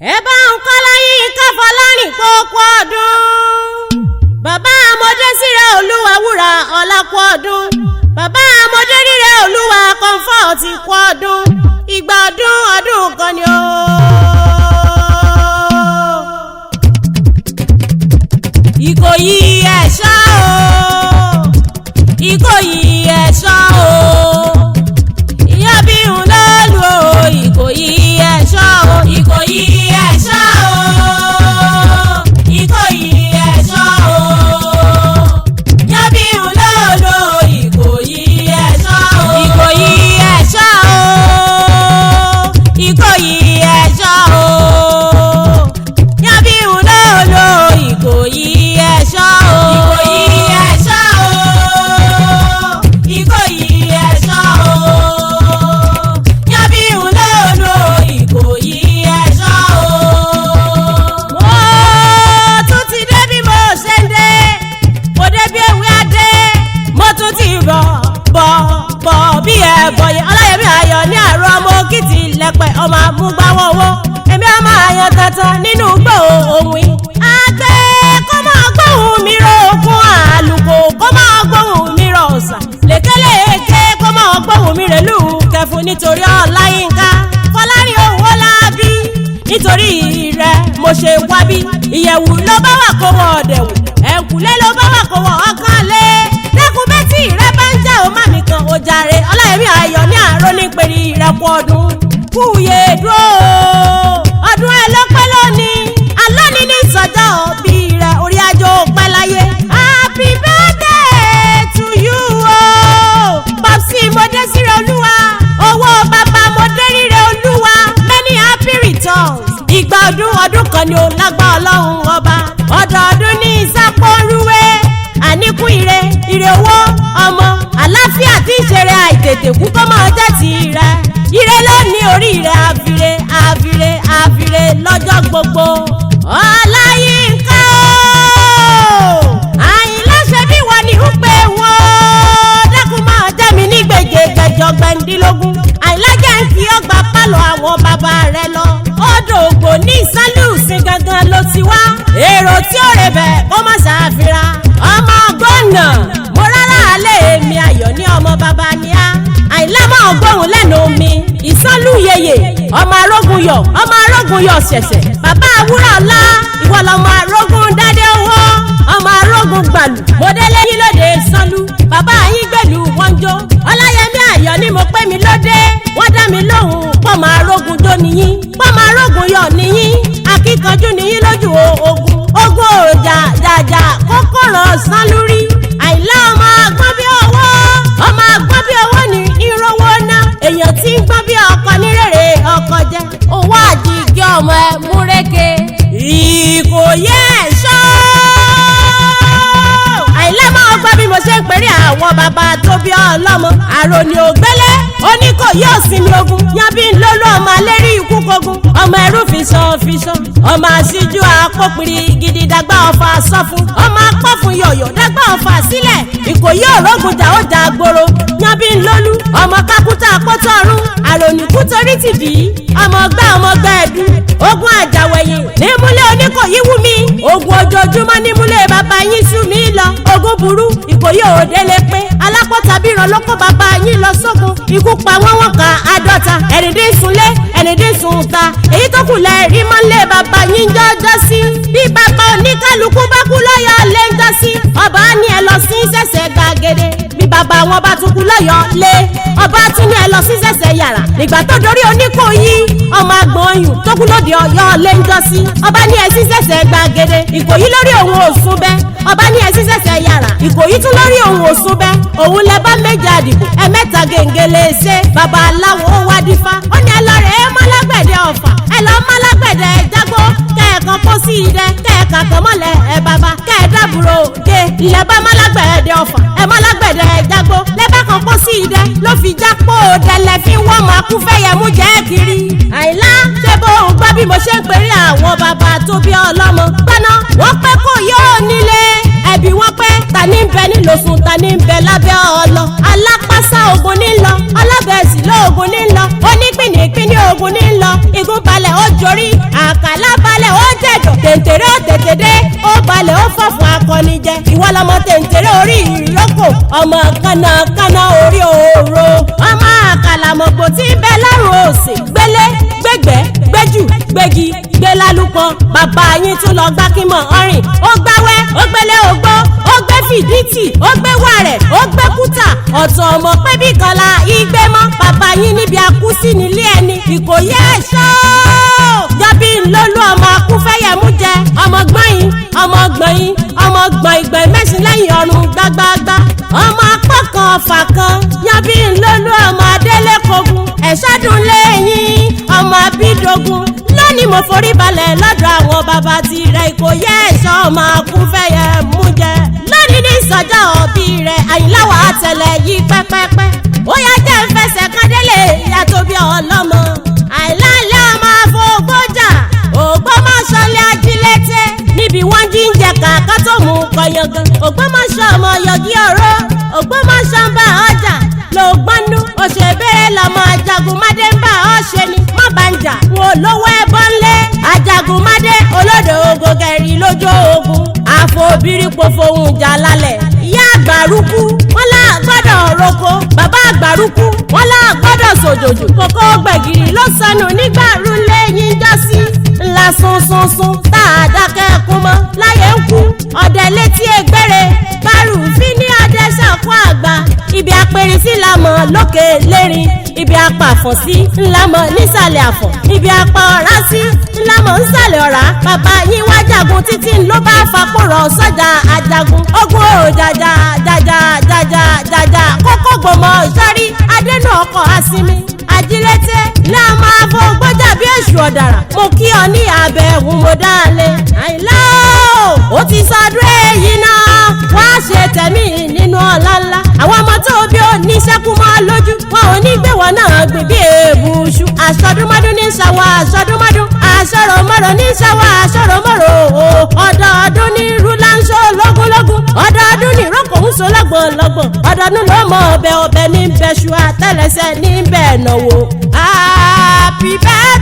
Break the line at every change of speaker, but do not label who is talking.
ẹ bá ń kọ́ láyín káfọ́ lárìn kókó ọdún. bàbá àmọ́dé síre olúwa wúrà ọ̀làkú ọdún. bàbá àmọ́dé rírẹ olúwa kọ́ńfọ́ọ̀tì kú ọdún. ìgbà ọdún ọdún kan ni ó. Ìkòyí ẹ̀ṣọ́ o, Ìkòyí ẹ̀ṣọ́ o, ìyá bí ń lọ́lù o, Ìkòyí ẹ̀ṣọ́ o, Ìkòyí ẹ̀ṣọ́ o, Ìkòyí ẹ̀ṣọ́ o, ìyá bí ń lọ́lù o, Ìkòyí ẹ̀ṣọ́ o, Ìkòyí ẹ̀ṣọ́ o, Ìkòyí ẹ̀ṣọ́ o, ìyá bí ń lọ́lù o, Ìkòyí ẹ̀ṣọ́ o, Ìkòyí ẹ̀ṣọ́ o, Ìkòyí ẹ̀ṣọ́ o, yábí ń lòlò Ìkòyí ẹ̀ṣọ́ o. mo tún ti dé bí mo ṣe ń dé, mo dé bí ewé adé, mo tún ti bọ̀ bí ẹ̀bọ̀ yẹn. Ọláyẹmí Ayọ̀ ní àárọ̀ ọmọ òkìtì lẹ́pẹ̀ ọmọ amúgbáwọ̀ owó, èmi ọmọ àyàn tantan nínú gbò òwìn. àgbẹ̀ kó máa gbóhùn mi ro okun àlùkò, kó máa gbóhùn mi ro ọ̀sà lékeleke, kó máa gbóhùn mi rèlú kẹfún nítorí Ọláyínká Fọlárin owó lábí. nítorí rẹ̀ mo ṣe wá bí, ìyẹ̀wù ló bá wà kó wọ ọ̀dẹ̀wù, ẹ̀kúlé ló bá wà kó wọ ọkàn lé. dákun bẹ́tì rẹ bá ń já o má mi kan o jàre. Ọláyẹmí Ayọ̀ ní àárọ̀ ní pèrè ìrẹ́pù ọdún kúyè dúró ọdún ẹ lọ́pẹ́ lónìí, alónìí ní sọ́jọ́ òbí rẹ̀ orí ajó pẹ́ láyé. happy birthday to you o Popsi Modesire olúwa, owó bàbá Modesire olúwa, many happy returns. ìgbà ọdún kan ni ó lágbá ọlọ́run ọba, ọdọọdún ní ìsápọ̀rúwé, àníkún ire owó ọmọ àlàáfíà tí ń ṣeré àìtètè kú kọ́ mọ́ jẹ́ ti rẹ̀. ire ló ní orí rẹ̀, àfìrè lọ́jọ́ gbogbo. Ọláyínká o, Àyìnlá ṣe bí wọ́n ní ń pè wọ́n, dákun máa jẹ́ mi ní gbèjègbèjọ gbẹ̀ndínlógún. Àyìnlá jẹ́ ń fi ọgbà pálọ̀ àwọn bàbá rẹ̀ lọ. Odò ògbò ní ìsánlùsìn gangan ló ti wá, èrò tí ó rẹ̀ bẹ̀ kó má ṣàfihàn. ọmọ gbọ́nà mo rárá alẹ́ mi Ayọ̀ ní ọmọ bàbá ni á. Àyìnlá máa gbóhùn lẹ́nu mi, ìsánlù yeye ọmọ arógun yọ ṣẹ̀ṣẹ̀. bàbá àwúrà ọlá ìwọ lọmọ arógun dádé owó, ọmọ arógun gbàlù. mo délé yín lóde ìsánlù, bàbá yín gbèlú wọn jó. Ọláyẹmí Ayọ̀ ní mo pé mi lóde, wọ́n dá mi lóhùn pọ́mọ arógun jó nìyín, pọ́mọ arógun yọ nìyín, akíkanjú nìyín lójú ogun òjà jàjà kókòrò sánlú rí. Àyìnlá ọmọ agbọ́n bí owó ní ìrówó ná, èèyàn tí ń gbọ́n bí ọkọ ní rèrè ọkọ jẹ́. owó àjíkí ọmọ ẹ múreke Ìkòyí ẹ̀ṣọ́. Àyìnlá máa gbọ́ bí mo ṣe ń pèrè àwọn bàbá tó bí ọlọ́mọ. àròní ògbélé Oníkòyí òsínmi ogun, yábí ń lólú ọmọ alérí ikú kogun, ọmọ ẹrú fiṣan, ọmọ àṣíjú àpòpìrì gidi dàgbà ọ̀fà sọ́fún, ọmọ apọ́fun yọ̀yọ̀ dàgbà ọ̀fà sílẹ̀. Ìkòyí òrógun jà ó jà gbòòrò, yábí ń lólú ọmọ kákútà àpótọ́rún, àròní kú torí ti bì í, ọmọ gbá ẹ̀dú. ogun àjàwẹ̀yìn nímúlẹ̀ Oníkòyí wú mi, ogun ojoojúmọ́ nímúlẹ̀ bàbá yín sú mi lọ. ogun burú Ìkòyí òdélé pé alápọ̀tàbí ìrànlọ́kọ̀ bàbá yín lọ sógun, ikú pa wọ́n ka 50, ẹ̀rìndín sunlé ẹ̀rìndín sun ta, èyí tó kù lẹ́ẹ̀rí mọ́lẹ̀ bàbá yín jọjọ́ sí. bí bàbá oníkálukú bá kú lọ́yọ̀ lé ń jọ sí, ọba ní ẹ lọ sí sẹ̀sẹ̀ gbàgede. bí bàbá wọn bá tún kú lọ́yọ̀ lé, ọba tún ní ẹ lọ sí sẹ̀sẹ̀ yàrá. nígbà tó dorí Oníkòyí ọmọ agbọ̀nyùn tó kú lóde Ọ̀yọ́ lé ń jọ sí, ọba ní ẹ sí sẹ̀sẹ̀ gbàgede. Ìkòyí lórí òun òsùn bẹ́, ọba ní ẹ sí sẹ̀sẹ̀ yàrá. Ìkòyí tún lórí òun òsùn bẹ́, òun lẹ bá méjì àdìbò ẹ̀mẹ́ta gèǹgèlè ṣe. bàbá aláwo ó wá dífá, ó ní ẹ lọ rẹ̀ ẹ́ mọ́lágbẹ̀dẹ Ọ̀fà, ẹ lọ mọ́lágbẹ̀dẹ jágbó, kẹ́ẹ̀kan kó sí idẹ, kẹ́ẹ̀kan kan mọ́lẹ̀ ẹ bàbá, kẹ́ẹ̀dábùrò dé ilẹ̀ bá mọ́lágbẹ̀dẹ Ọ̀fà, ẹ mọ́lágbẹ̀dẹ jágbó, lẹ́bàá kan kó sí idẹ ló fi jápó dẹ̀lẹ̀ fi wọ́n máa kú fẹ́yẹ mú jẹ́ kiri. Àyìnlá ṣé bó ń gbọ́ bí mo ṣe ń pèrè àwọn bàbá tó bí ọlọ́mọ. gbọ́ná wọ́n pẹ́ kó yóò nílé, ẹbí wọ́n pẹ́ ta ní bẹ nílòsùn, ta ní bẹ lábẹ́ ọlọ. alápásá ogun ní lọ, ọlọ́bẹ̀ẹ́sì lóògùn ní lọ, onípìnìpìnì ogun ogun ní lọ igun balẹ̀ ó jorí àkàlà balẹ̀ ó jẹ̀dọ̀ tèǹtèrè ó tètè dé ó balẹ̀ ó fọ̀fọ̀ akọni jẹ ìwọ lọmọ tèǹtèrè orí ìrókò ọmọ kànnàkànnà orí òòrò ọmọ àkàlàmọ̀gbò tí bẹ lọ́rùn òsè gbélé gbẹgbẹ́ gbẹjù gbẹgi gbẹlálùpọ̀ bàbá yín tún lọ gbá kímọ̀ ọrìn ó gbáwẹ́ ó gbélé ògbó ó gbé fìdítì ó gbé wàrẹ̀ ó gbé kúta ọ̀tọ̀ ọmọ pẹ́bí kan la igbe mọ́ bàbá yín níbi akúsí nílé ẹni Ìkòyí ẹ̀ṣọ́ jábí ńlọ́lú ọmọ akúfẹ́yẹmú jẹ ọmọ gbọ̀nyìn ọmọ gbọ̀nyìn ọmọ gbọ̀nyìn mẹ́sìn lẹ́yìn ọrùn gbágbágbá ọmọ apá kan ọ̀fà kan jábí ńlọ́lú ọmọ adélẹ́kọ̀ọ́gùn ẹ̀ṣọ́dún lẹ́yìn ọmọ abídógún lónìí mo forí balẹ̀ lọ́dọ̀ àwọn bàbá tirẹ̀ Ìkòyí ẹ̀ṣọ́ ọmọ akúfẹ́yẹmú jẹ lónìí ní ìsọjọ́ òbí rẹ̀ àyìnláwọ̀ àtẹlẹ yìí pẹ́pẹ́pẹ́ ó yá jẹ́ ń fẹsẹ̀ kan délé ìyá tó bí ọlọ́mọ àìláńlá máa fògbójà Ògbómọ̀ṣọ́ lé ajílété níbi wọ́n jí ń jẹ kàkà tó mú kọyangan Ògbómọ̀ṣọ́ ọmọ yọgí ọ̀rọ̀ Ògbómọ̀ṣọ́ ń bá ọjà lògbọ́nú òṣèbéèrè lọ́mọ Ajagunmádé ń bá ọ ṣe ni má bá ń jà wọn lówó ẹbọ ńlẹ̀ Ajagunmádé olódò ogo gẹ̀rì lójó ogun àfọ̀bìrì pòfòhùn jà lálẹ̀ ìyá àgbàrúkú wọn là gbọ́dọ̀ roko bàbá àgbàrúkú wọn là gbọ́dọ̀ sòjòjò kókó gbẹ̀gìrì ló sọnù nígbà rúlé yín jọ́sí ńlá sunsunsun tá a dákẹ́ kún mọ́ láyé ń kú ọ̀dẹ̀ létí ẹgbẹ́rẹ́ bárùfín ní ọdẹ ṣàkó àgbà ibi apẹ̀rẹ̀ sí lamọ̀ lókè lérin ibi apàfọ̀ sí ńlámọ̀ nísàlẹ̀ àfọ̀ ibi apá ọ̀rá sí ńlámọ̀ ńsàlẹ̀ ọ̀rá bàbá yín wá jagun títí ló bá fapòrọ̀ sọ́jà Ajagun ogun ò jàjà jàjà jàjà jàjà kókó gbòmọ̀ sọ́rí adẹ́nu ọkọ̀ asinmi ajílété náà máa fọ gbọ́jà bí èṣù ọ̀dàrà mo kí ọ ní abẹ́hùn mo dáálé àìlá ó ti sọdún èyí náà wá ṣe tẹ̀mí nínú ọ̀la ńlá àwọn ọmọ tó bí ó ní sẹ́kù mọ́ lójú wọn ò ní gbé wọn náà gbìn bí èbùṣù aṣọdúnmọ́dún ní ṣàwọ̀ aṣọdúnmọ́dún aṣọ̀rọ̀mọ́rọ̀ ní ṣàwọ̀ aṣọ̀rọ̀mọ́rọ̀ ọdọọdún ní rúlá ń ṣó lógúnlógún ọdọọdún ní ìrókò ń so lọ́gbọ̀nlọ́gbọ̀n ọdọọdún ló mọ ọbẹ̀ ní bẹ́ṣu àtẹ́lẹsẹ̀ ní bẹ́ẹ̀ náwó happy birthday.